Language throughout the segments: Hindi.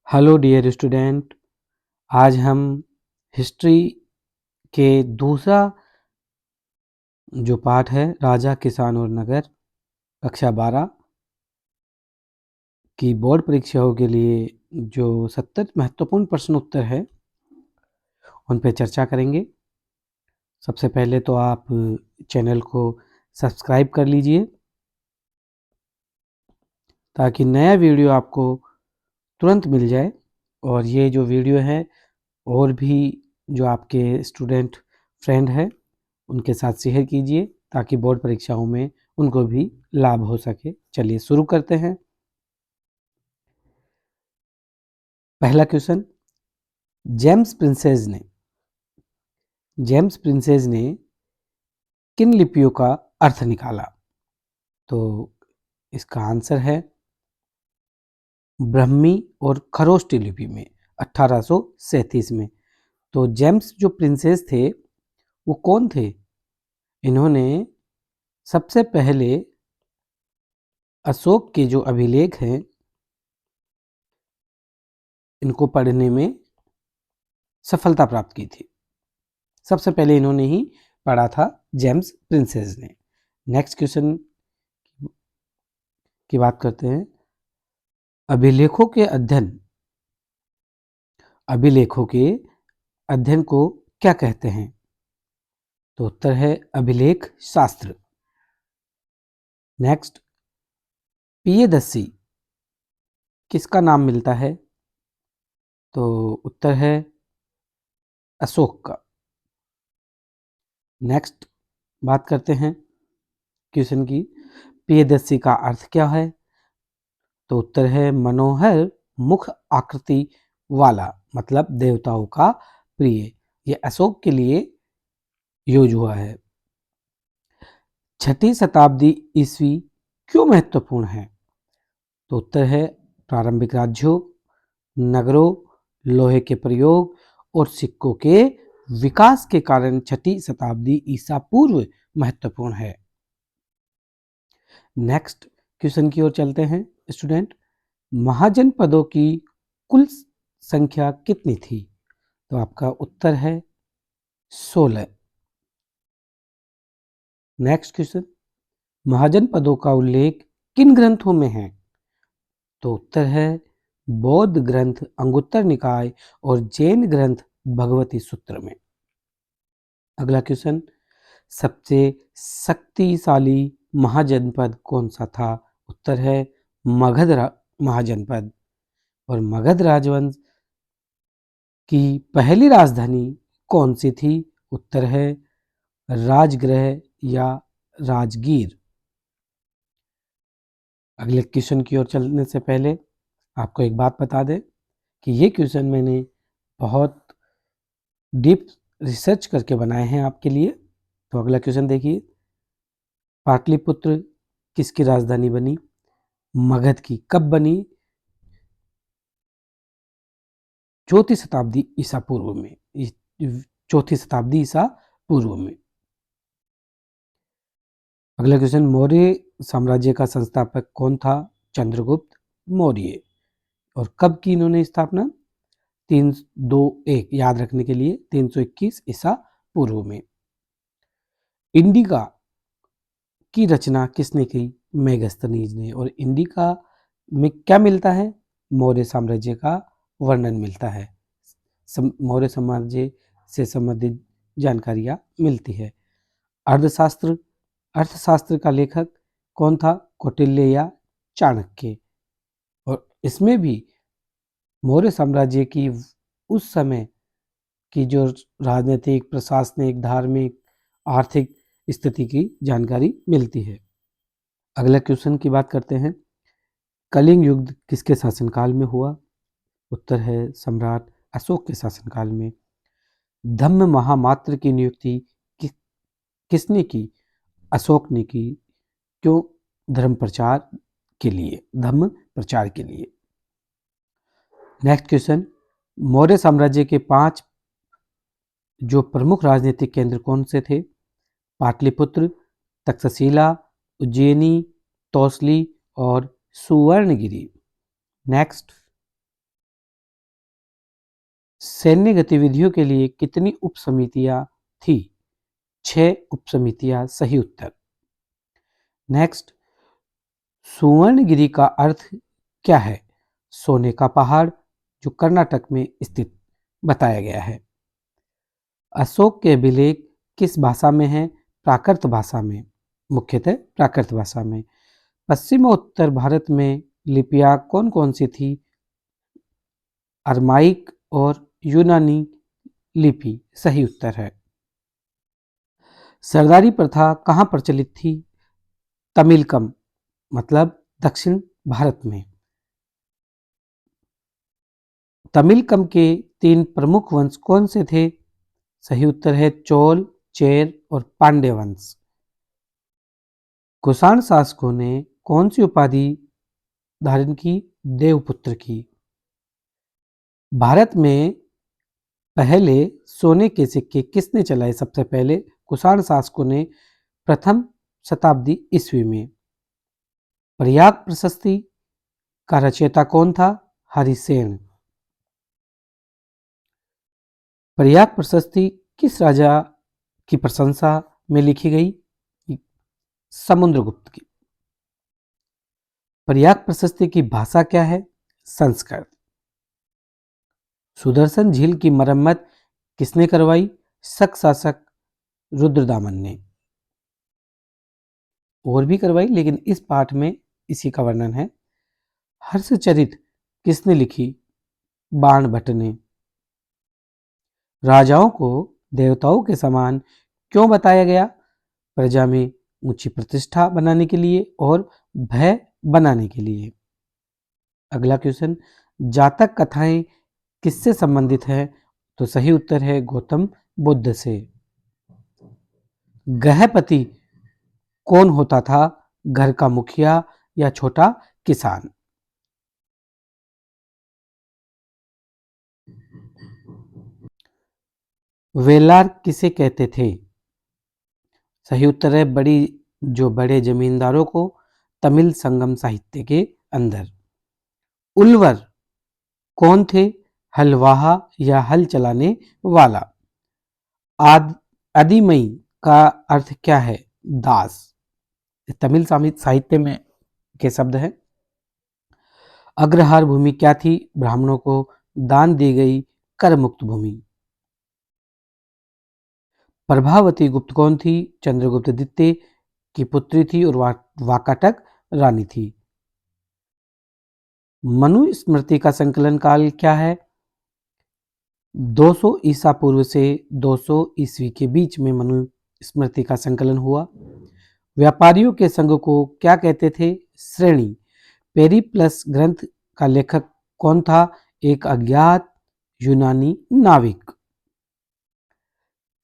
Hello dear student. आज हम हिस्ट्री के दूसरा जो पार्ट है राजा किसान और नगर कक्षा 12 की बोर्ड परीक्षाओं के लिए जो 70 महत्वपूर्ण प्रश्न उत्तर है उन पर चर्चा करेंगे। सबसे पहले तो आप चैनल को सब्सक्राइब कर लीजिए ताकि नया वीडियो आपको तुरंत मिल जाए, और ये जो वीडियो है और भी जो आपके स्टूडेंट फ्रेंड हैं उनके साथ शेयर कीजिए ताकि बोर्ड परीक्षाओं में उनको भी लाभ हो सके। चलिए शुरू करते हैं। पहला क्वेश्चन, जेम्स प्रिंसेस ने किन लिपियों का अर्थ निकाला? तो इसका आंसर है ब्रह्मी और खरोष्टी लिपि में 1837 में। तो जेम्स जो प्रिंसेस थे वो कौन थे? इन्होंने सबसे पहले अशोक के जो अभिलेख हैं इनको पढ़ने में सफलता प्राप्त की थी। सबसे पहले इन्होंने ही पढ़ा था, जेम्स प्रिंसेस ने। नेक्स्ट क्वेश्चन की बात करते हैं। अभिलेखों के अध्ययन को क्या कहते हैं? तो उत्तर है अभिलेख शास्त्र। नेक्स्ट, पियदस्सी किसका नाम मिलता है? तो उत्तर है अशोक का। नेक्स्ट बात करते हैं क्वेश्चन की, पियदस्सी का अर्थ क्या है? तो उत्तर है मनोहर मुख आकृति वाला, मतलब देवताओं का प्रिय। ये अशोक के लिए यूज हुआ है। 6ठी शताब्दी ईस्वी क्यों महत्वपूर्ण है? तो उत्तर है प्रारंभिक राज्यों, नगरों, लोहे के प्रयोग और सिक्कों के विकास के कारण 6ठी शताब्दी ईसा पूर्व महत्वपूर्ण है। नेक्स्ट क्वेश्चन की ओर चलते हैं स्टूडेंट। महाजनपदों की कुल संख्या कितनी थी? तो आपका उत्तर है 16। नेक्स्ट क्वेश्चन, महाजनपदों का उल्लेख किन ग्रंथों में है? तो उत्तर है बौद्ध ग्रंथ अंगुत्तर निकाय और जैन ग्रंथ भगवती सूत्र में। अगला क्वेश्चन, सबसे शक्तिशाली महाजनपद कौन सा था? उत्तर है मगध महाजनपद। और मगध राजवंश की पहली राजधानी कौन सी थी? उत्तर है राजगृह या राजगीर। अगले क्वेश्चन की ओर चलने से पहले आपको एक बात बता दें कि ये क्वेश्चन मैंने बहुत डीप रिसर्च करके बनाए हैं आपके लिए। तो अगला क्वेश्चन देखिए, पाटलिपुत्र किसकी राजधानी बनी? मगध की। कब बनी? 4ठी शताब्दी ईसा पूर्व में। 4ठी शताब्दी ईसा पूर्व में। अगला क्वेश्चन, मौर्य साम्राज्य का संस्थापक कौन था? चंद्रगुप्त मौर्य। और कब की इन्होंने स्थापना? 321, याद रखने के लिए 321 ईसा पूर्व में। इंडिका की रचना किसने की? मेगास्थनीज ने। और इंडिका में क्या मिलता है? मौर्य साम्राज्य का वर्णन मिलता है, मौर्य साम्राज्य से संबंधित जानकारियां मिलती है। अर्थशास्त्र का लेखक कौन था? कौटिल्य या चाणक्य। और इसमें भी मौर्य साम्राज्य की उस समय की जो राजनीतिक, प्रशासनिक, धार्मिक, आर्थिक स्थिति की जानकारी मिलती है। अगला क्वेश्चन की बात करते हैं, कलिंग युद्ध किसके शासनकाल में हुआ? उत्तर है सम्राट अशोक के शासनकाल में। धम्म महामात्र की नियुक्ति किसने की? अशोक ने की। क्यों? धर्म प्रचार के लिए, धम्म प्रचार के लिए। नेक्स्ट क्वेश्चन, मौर्य साम्राज्य के 5 जो प्रमुख राजनीतिक केंद्र कौन से थे? पाटलिपुत्र, तक्षशिला, उज्जैनी, तौसली और सुवर्णगिरी। नेक्स्ट, सैन्य गतिविधियों के लिए कितनी उप समितियां थी? 6 उप समितियां सही उत्तर। नेक्स्ट, सुवर्णगिरी का अर्थ क्या है? सोने का पहाड़, जो कर्नाटक में स्थित बताया गया है। अशोक के अभिलेख किस भाषा में है? प्राकृत भाषा में, मुख्यतः प्राकृत भाषा में। पश्चिम और उत्तर भारत में लिपियां कौन कौन सी थी? अरमाइक और यूनानी लिपि सही उत्तर है। सरदारी प्रथा कहाँ प्रचलित थी? तमिलकम, मतलब दक्षिण भारत में। तमिलकम के 3 प्रमुख वंश कौन से थे? सही उत्तर है चोल, चेर और पांड्य वंश। कुषाण शासकों ने कौन सी उपाधि धारण की? देवपुत्र की। भारत में पहले सोने के सिक्के किसने चलाए? सबसे पहले कुषाण शासकों ने प्रथम शताब्दी ईस्वी में। प्रयाग प्रशस्ति का रचयिता कौन था? हरिसेन। प्रयाग प्रशस्ति किस राजा की प्रशंसा में लिखी गई? समुद्रगुप्त की। प्रयाग प्रशस्ति की भाषा क्या है? संस्कृत। सुदर्शन झील की मरम्मत किसने करवाई? शक शासक रुद्रदामन ने। और भी करवाई, लेकिन इस पाठ में इसी का वर्णन है। हर्षचरित किसने लिखी? बाण भट्ट ने। राजाओं को देवताओं के समान क्यों बताया गया? प्रजा में ऊंची प्रतिष्ठा बनाने के लिए और भय बनाने के लिए। अगला क्वेश्चन, जातक कथाएं किससे संबंधित है? तो सही उत्तर है गौतम बुद्ध से। गृहपति कौन होता था? घर का मुखिया या छोटा किसान? वेलार किसे कहते थे? सही उत्तर है बड़े जमींदारों को तमिल संगम साहित्य के अंदर। उल्वर कौन थे? हलवाहा या हल चलाने वाला? आदिमई का अर्थ क्या है? दास। तमिल साहित्य में के शब्द है। अग्रहार भूमि क्या थी? ब्राह्मणों को दान दी गई कर मुक्त भूमि। प्रभावती गुप्त कौन थी? चंद्रगुप्त द्वितीय की पुत्री थी और वाकाटक रानी थी। मनु स्मृति का संकलन काल क्या है? 200 ईसा पूर्व से 200 ईस्वी के बीच में मनु स्मृति का संकलन हुआ। व्यापारियों के संघ को क्या कहते थे? श्रेणी। पेरिप्लस ग्रंथ का लेखक कौन था? एक अज्ञात यूनानी नाविक।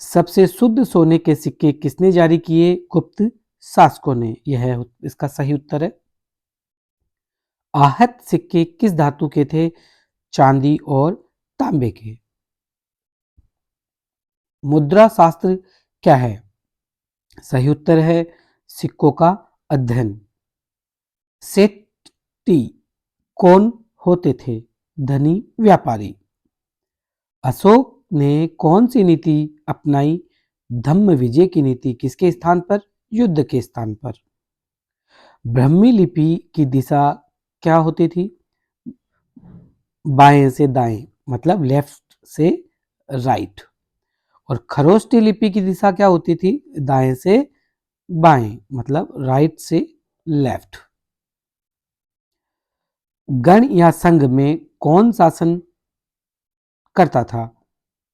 सबसे शुद्ध सोने के सिक्के किसने जारी किए? गुप्त शासकों ने। यह इसका सही उत्तर है। आहत सिक्के किस धातु के थे? चांदी और तांबे के। मुद्रा शास्त्र क्या है? सही उत्तर है सिक्कों का अध्ययन। सेठी कौन होते थे? धनी व्यापारी। अशोक ने कौन सी नीति अपनाई? धम्म विजय की नीति। किसके स्थान पर? युद्ध के स्थान पर। ब्राह्मी लिपि की दिशा क्या होती थी? बाएं से दाएं, मतलब लेफ्ट से राइट। और खरोष्टी लिपि की दिशा क्या होती थी? दाएं से बाएं, मतलब राइट से लेफ्ट। गण या संघ में कौन शासन करता था?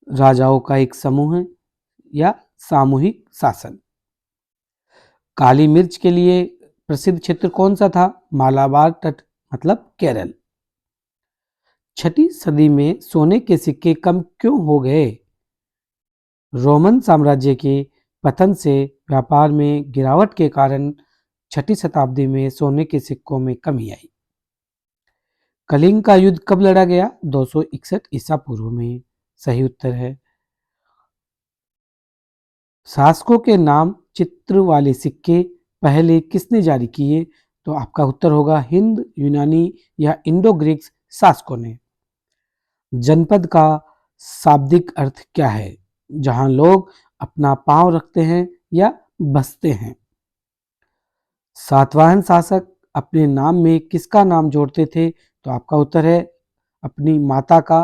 राजाओं का एक समूह या सामूहिक शासन। काली मिर्च के लिए प्रसिद्ध क्षेत्र कौन सा था? मालाबार तट, मतलब केरल। 6ठी सदी में सोने के सिक्के कम क्यों हो गए? रोमन साम्राज्य के पतन से व्यापार में गिरावट के कारण 6ठी शताब्दी में सोने के सिक्कों में कमी आई। कलिंग का युद्ध कब लड़ा गया? 261 ईसा पूर्व में। सही उत्तर है। शासकों के नाम चित्र वाले सिक्के पहले किसने जारी किए? तो आपका उत्तर होगा हिंद, यूनानी या इंडो ग्रीक शासकों ने। जनपद का शाब्दिक अर्थ क्या है? जहां लोग अपना पांव रखते हैं या बसते हैं। सातवाहन शासक अपने नाम में किसका नाम जोड़ते थे? तो आपका उत्तर है अपनी माता का।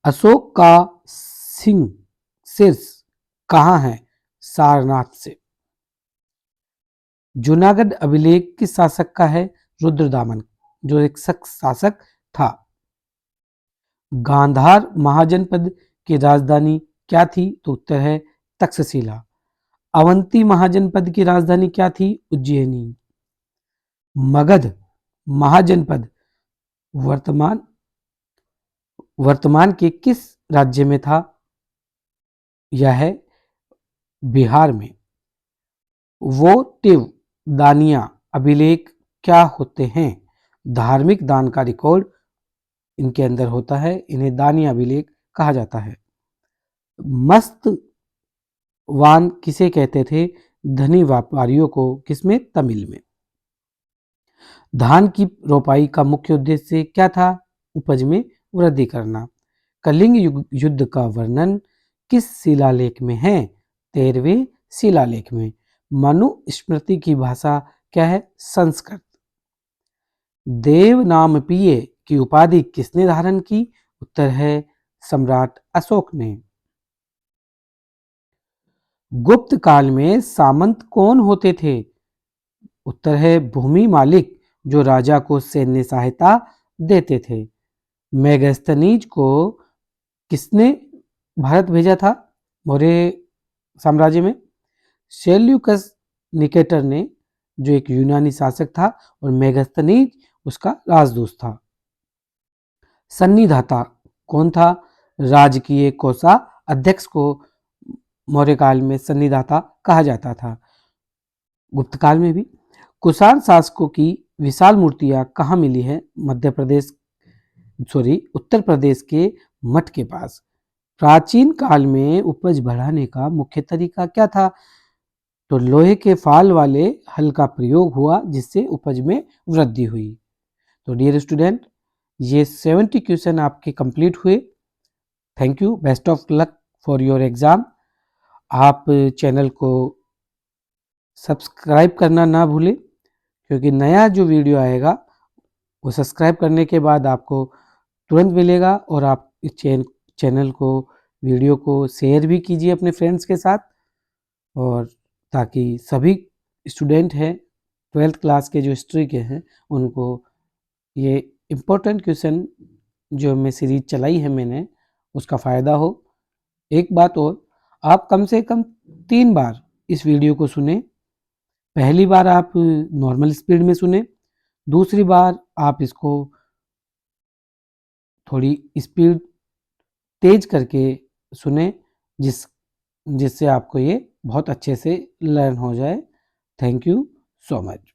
अशोक का सिंह शीर्ष कहाँ है? सारनाथ से। जूनागढ़ अभिलेख किस शासक का है? रुद्रदामन, जो एक शख्स शासक था। गांधार महाजनपद की राजधानी क्या थी? तो उत्तर है तक्षशिला। अवंती महाजनपद की राजधानी क्या थी? उज्जैनी। मगध महाजनपद वर्तमान वर्तमान के किस राज्य में था? यह है बिहार में। वोटिव दानिया अभिलेख क्या होते हैं? धार्मिक दान का रिकॉर्ड इनके अंदर होता है, इन्हें दानिया अभिलेख कहा जाता है। मस्त वान किसे कहते थे? धनी व्यापारियों को। किसमें? तमिल में। धान की रोपाई का मुख्य उद्देश्य क्या था? उपज में वृद्धि करना। कलिंग युद्ध का वर्णन किस शिलालेख में है? 13वें शिलालेख में। मनु स्मृति की भाषा क्या है? संस्कृत। देव नाम पिए की उपाधि किसने धारण की? उत्तर है सम्राट अशोक ने। गुप्त काल में सामंत कौन होते थे? उत्तर है भूमि मालिक, जो राजा को सैन्य सहायता देते थे। मेगस्थनीज को किसने भारत भेजा था मौर्य साम्राज्य में? सेल्यूकस निकेटर ने, जो एक यूनानी शासक था, और मेगस्थनीज उसका राजदूत था। सन्निधाता कौन था? राजकीय कोषा अध्यक्ष को मौर्य काल में सन्निधाता कहा जाता था। गुप्त काल में भी। कुषाण शासकों की विशाल मूर्तियां कहाँ मिली है? उत्तर प्रदेश के मठ के पास। प्राचीन काल में उपज बढ़ाने का मुख्य तरीका क्या था? तो लोहे के फाल वाले हल का प्रयोग हुआ, जिससे उपज में वृद्धि हुई। तो डियर स्टूडेंट, ये 70 क्वेश्चन आपके कंप्लीट हुए। Thank you, best of luck for your exam. आप चैनल को सब्सक्राइब करना ना भूलें, क्योंकि नया जो वीडियो आएगा वो सब्सक्राइब करने के बाद आपको तुरंत मिलेगा। और आप इस चैनल को, वीडियो को शेयर भी कीजिए अपने फ्रेंड्स के साथ, और ताकि सभी स्टूडेंट हैं 12th क्लास के जो हिस्ट्री के हैं उनको ये इम्पोर्टेंट क्वेश्चन जो मैं सीरीज चलाई है मैंने, उसका फ़ायदा हो। एक बात और, आप कम से कम 3 बार इस वीडियो को सुने। पहली बार आप नॉर्मल स्पीड में सुने, दूसरी बार आप इसको थोड़ी स्पीड तेज करके सुने, जिससे आपको ये बहुत अच्छे से लर्न हो जाए। Thank you so much.